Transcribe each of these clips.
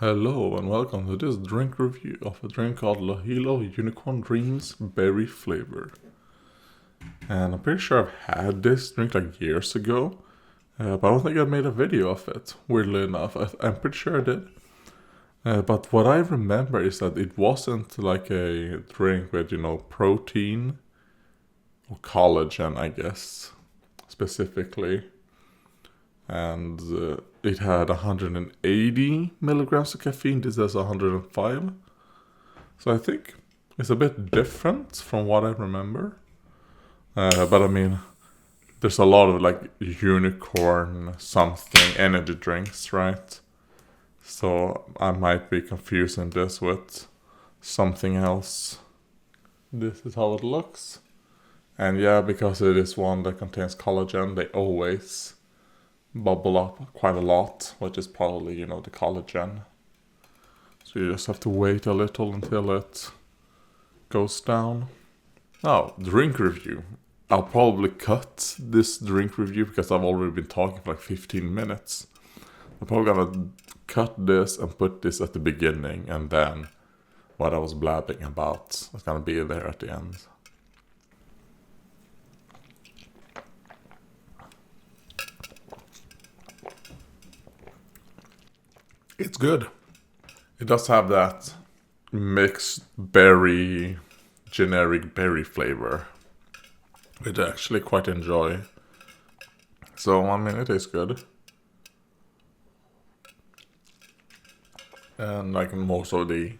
Hello and welcome to this drink review of a drink called Lohilo Unicorn Dreams Berry Flavor. And I'm pretty sure I've had this drink like years ago, but I don't think I made a video of it, weirdly enough. I'm pretty sure I did. But what I remember is that it wasn't like a drink with, protein or collagen, I guess, specifically. And it had 180 milligrams of caffeine. This has 105. So I think it's a bit different from what I remember. But I mean, there's a lot of like unicorn something energy drinks, right? So I might be confusing this with something else. This is how it looks. And yeah, because it is one that contains collagen, they always bubble up quite a lot, which is probably, the collagen. So you just have to wait a little until it goes down. Now, drink review. I'll probably cut this drink review because I've already been talking for like 15 minutes. I'm probably gonna cut this and put this at the beginning, and then what I was blabbing about is gonna be there at the end. It's good. It does have that mixed berry, generic berry flavor, which I actually quite enjoy. So, I mean, it is good. And like most of the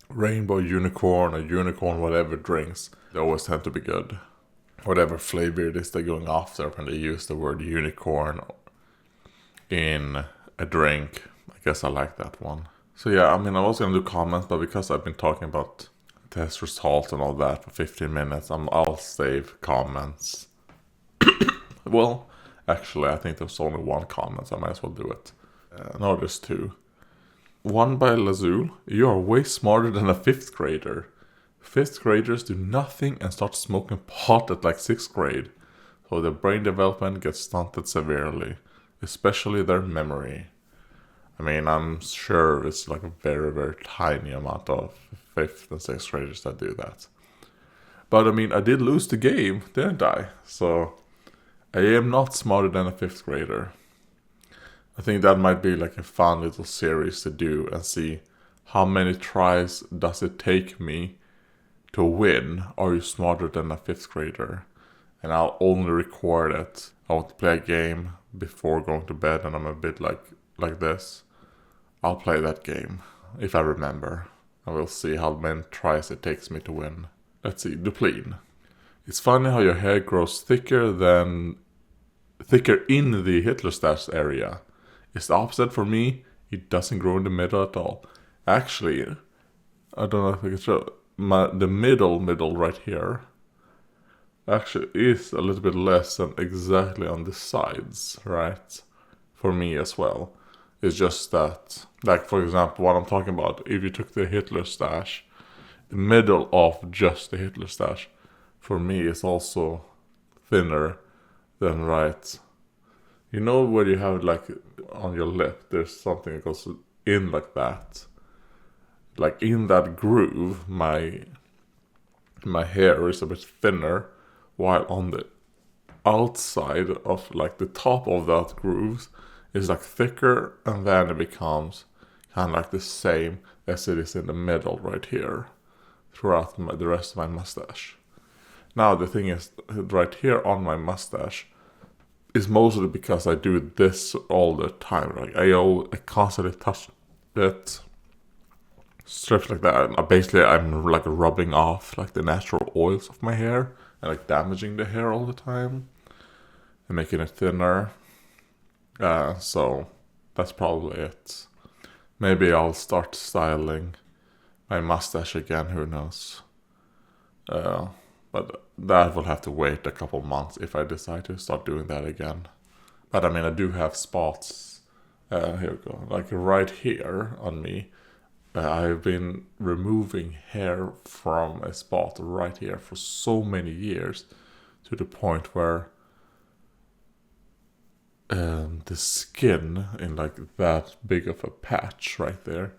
rainbow unicorn or unicorn whatever drinks, they always tend to be good. Whatever flavor it is they're going after when they use the word unicorn in a drink. I guess I like that one. So yeah, I mean, I was gonna do comments, but because I've been talking about test results and all that for 15 minutes, I'll save comments. Well, actually, I think there's only one comment, so I might as well do it. No, there's two. One by Lazul. You are way smarter than a 5th grader. 5th graders do nothing and start smoking pot at like 6th grade. So their brain development gets stunted severely, especially their memory. I mean, I'm sure it's like a very, very tiny amount of 5th and 6th graders that do that. But I mean, I did lose the game, didn't I? So I am not smarter than a 5th grader. I think that might be like a fun little series to do and see how many tries does it take me to win. Are you smarter than a 5th grader? And I'll only record it. I want to play a game before going to bed, and I'm a bit like this. I'll play that game if I remember. I will see how many tries it takes me to win. Let's see, Duplin. It's funny how your hair grows thicker in the Hitler stash area. It's the opposite for me. It doesn't grow in the middle at all. Actually, I don't know if I can show the middle right here. Actually, is a little bit less than exactly on the sides, right? For me as well. It's just that, like for example, what I'm talking about, if you took the Hitler stash, the middle of just the Hitler stash, for me is also thinner than right. You know where you have like on your lip, there's something that goes in like that. Like in that groove, my hair is a bit thinner, while on the outside of like the top of that groove is like thicker, and then it becomes kind of like the same as it is in the middle right here throughout the rest of my mustache. Now the thing is, right here on my mustache is mostly because I do this all the time. Like I constantly touch it, strips like that. I'm like rubbing off like the natural oils of my hair and like damaging the hair all the time and making it thinner. So that's probably it. Maybe I'll start styling my mustache again, who knows. But that will have to wait a couple months if I decide to start doing that again. But I mean, I do have spots. Here we go. Like right here on me. I've been removing hair from a spot right here for so many years, to the point where the skin in like that big of a patch right there.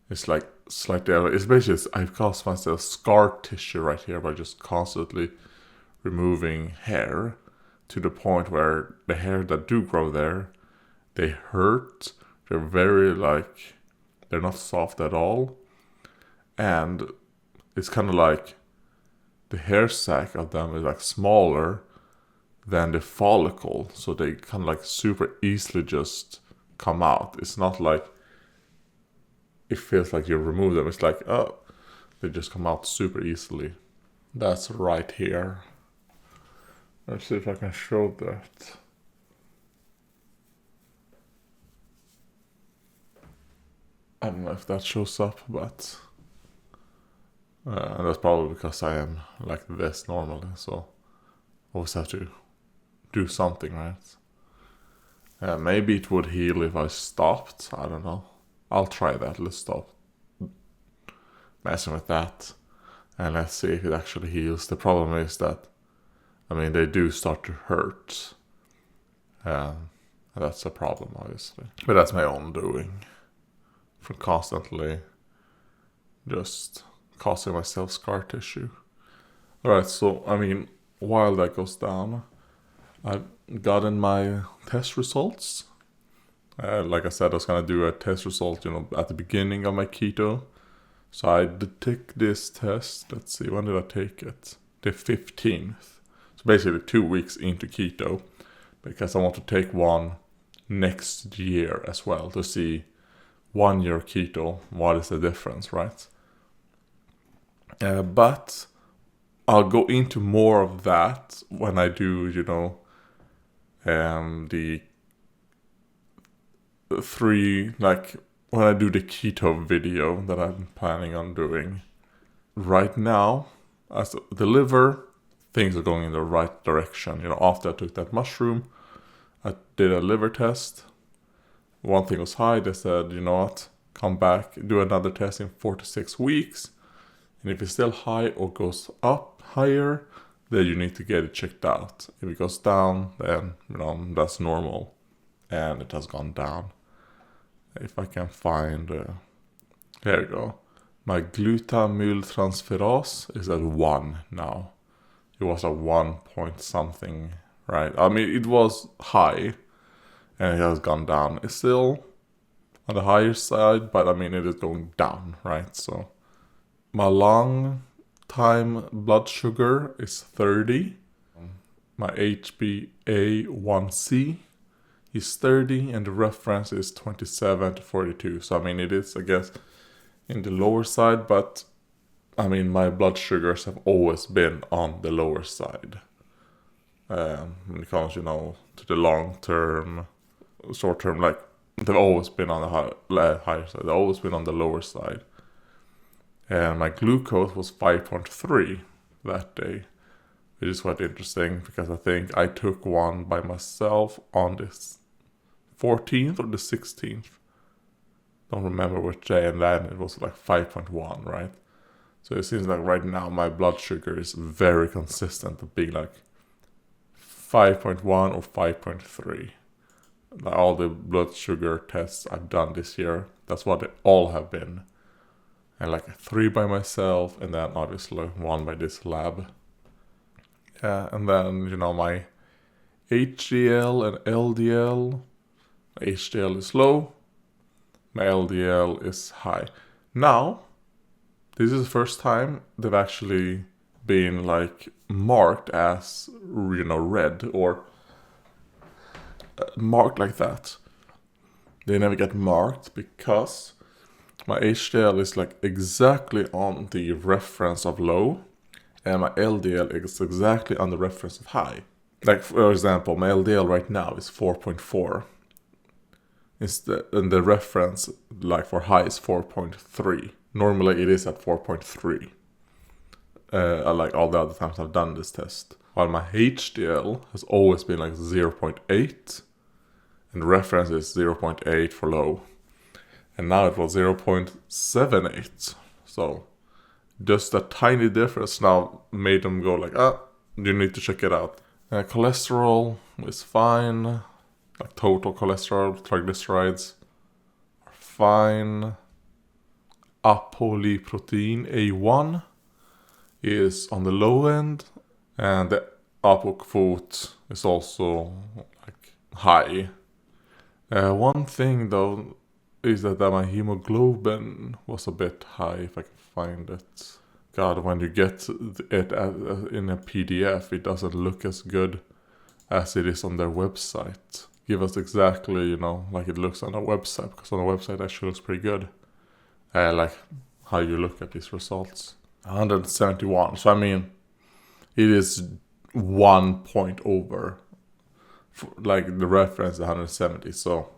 It's like slightly, it's basically, I've caused myself scar tissue right here by just constantly removing hair, to the point where the hair that do grow there, they hurt. They're very like, they're not soft at all. And it's kind of like the hair sac of them is like smaller than the follicle. So they kind of like super easily just come out. It's not like, it feels like you remove them. It's like, oh, they just come out super easily. That's right here. Let's see if I can show that. I don't know if that shows up, but that's probably because I am like this normally, so I always have to do something, right? Maybe it would heal if I stopped. I don't know. I'll try that. Let's stop messing with that, and let's see if it actually heals. The problem is that, I mean, they do start to hurt. And that's a problem, obviously. But that's my own doing. For constantly just causing myself scar tissue. Alright, so, I mean, while that goes down, I've gotten my test results. Like I said, I was going to do a test result, at the beginning of my keto. So I did take this test. Let's see, when did I take it? The 15th. So basically 2 weeks into keto, because I want to take one next year as well to see 1 year keto, what is the difference, right? But I'll go into more of that when I do, the 3, like when I do the keto video that I'm planning on doing. Right now, as the liver, things are going in the right direction. After I took that mushroom, I did a liver test. One thing was high. They said, you know what, come back, do another test in 4 to 6 weeks. And if it's still high or goes up higher, then you need to get it checked out. If it goes down, then, that's normal. And it has gone down. If I can find, there we go. My glutamyltransferase is at 1 now. It was at 1 point something, right? I mean, it was high, and it has gone down. It's still on the higher side, but I mean, it is going down, right? So my long time blood sugar is 30. My HbA1c is 30, and the reference is 27 to 42. So I mean, it is, I guess, in the lower side, but I mean, my blood sugars have always been on the lower side. When it comes, to the long term, short term, like, they've always been on the higher side. They've always been on the lower side. And my glucose was 5.3 that day, which is quite interesting because I think I took one by myself on this 14th or the 16th. Don't remember which day, and then it was like 5.1, right? So it seems like right now my blood sugar is very consistent of being like 5.1 or 5.3. Like all the blood sugar tests I've done this year, that's what they all have been. And like 3 by myself, and then obviously 1 by this lab. Yeah, and then, my HDL and LDL. My HDL is low, my LDL is high. Now, this is the first time they've actually been like marked as, red or marked like that. They never get marked because my HDL is like exactly on the reference of low, and my LDL is exactly on the reference of high. Like, for example, my LDL right now is 4.4. And the reference, like for high, is 4.3. Normally it is at 4.3. Like all the other times I've done this test. While my HDL has always been like 0.8. And the reference is 0.8 for low. And now it was 0.78. So just a tiny difference now made them go like, you need to check it out. Cholesterol is fine. like total cholesterol, triglycerides are fine. Apoliprotein A1 is on the low end, and the ApoQuote is also like high. One thing though is that my hemoglobin was a bit high, if I can find it. God, when you get it in a PDF, it doesn't look as good as it is on their website. Give us exactly, like it looks on the website, because on the website it actually looks pretty good. Like how you look at these results. 171. So I mean, it is 1 point over. Like the reference is 170. So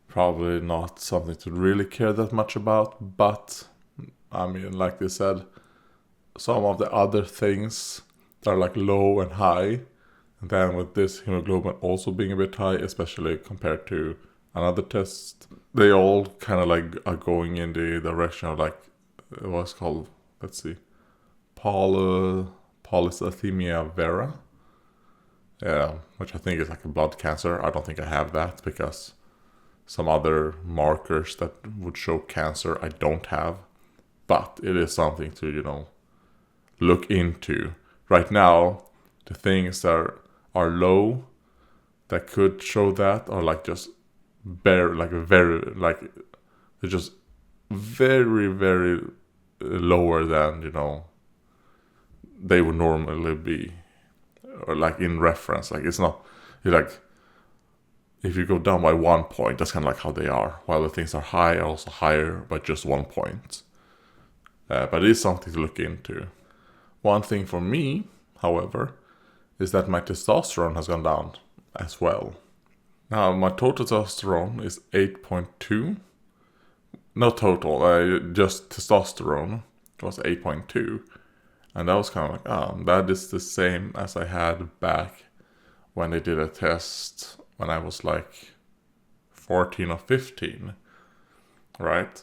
probably not something to really care that much about. But I mean, like they said, some of the other things that are like low and high, and then with this hemoglobin also being a bit high, especially compared to another test, they all kind of like are going in the direction of like what's called, let's see, polycythemia vera, which I think is like a blood cancer. I don't think I have that, because some other markers that would show cancer I don't have. But it is something to, look into. Right now, the things that are low that could show that are like just they're just very, very lower than, they would normally be, or like in reference. Like it's like, if you go down by 1 point, that's kind of like how they are. While the things are high, are also higher by just 1 point. But it is something to look into. One thing for me, however, is that my testosterone has gone down as well. Now, my total testosterone is 8.2. Not total, just testosterone was 8.2. And that was kind of like, that is the same as I had back when they did a test when I was like 14 or 15, right?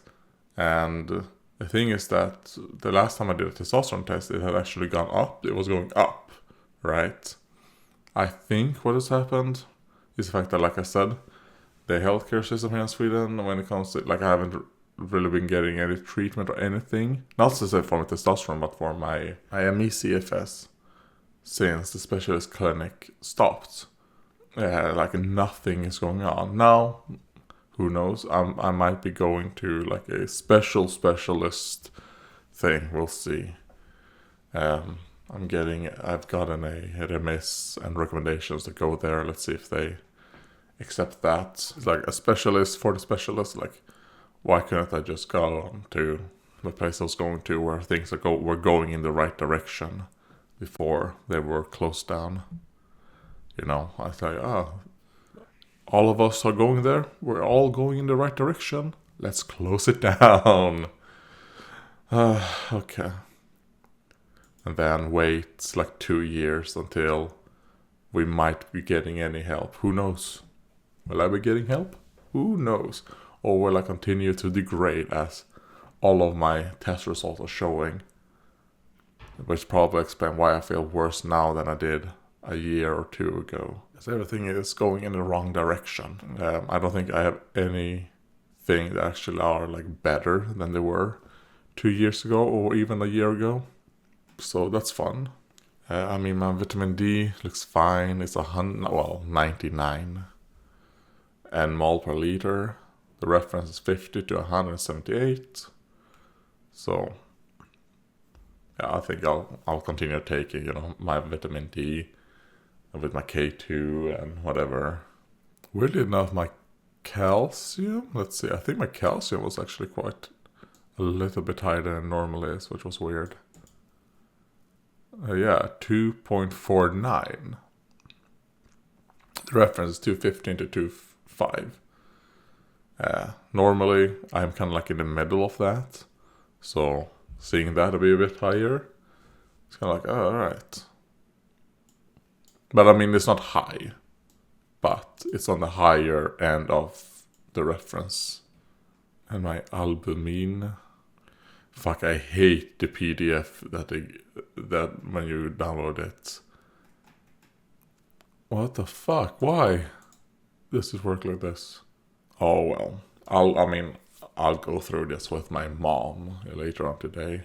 And the thing is that the last time I did a testosterone test, it had actually gone up. It was going up, right? I think what has happened is the fact that, like I said, the healthcare system here in Sweden, when it comes to, like, I haven't really been getting any treatment or anything. Not to say for my testosterone, but for my ME/CFS, since the specialist clinic stopped. Like nothing is going on. Now, who knows? I might be going to like a specialist thing. We'll see. I've gotten a remiss and recommendations to go there. Let's see if they accept that. It's like a specialist for the specialist. Like, why couldn't I just go on to the place I was going to, where things were going in the right direction before they were closed down? I say, all of us are going there. We're all going in the right direction. Let's close it down. Okay. And then wait like 2 years until we might be getting any help. Who knows? Will I be getting help? Who knows? Or will I continue to degrade as all of my test results are showing? Which probably explains why I feel worse now than I did a year or two ago. Because everything is going in the wrong direction. I don't think I have anything that actually are like better than they were 2 years ago or even a year ago. So that's fun. My vitamin D looks fine. It's 99 nmol per liter. The reference is 50 to 178. So yeah, I think I'll continue taking, my vitamin D with my K2 and whatever. Weirdly enough, my calcium, let's see, I think my calcium was actually quite a little bit higher than it normally is, which was weird. 2.49. The reference is 215 to 25. Normally, I'm kind of like in the middle of that. So, seeing that be a bit higher, it's kind of like, alright. But it's not high. But it's on the higher end of the reference. And my albumin. Fuck, I hate the PDF that when you download it. What the fuck? Why? does it work like this? Oh well. I'll go through this with my mom later on today.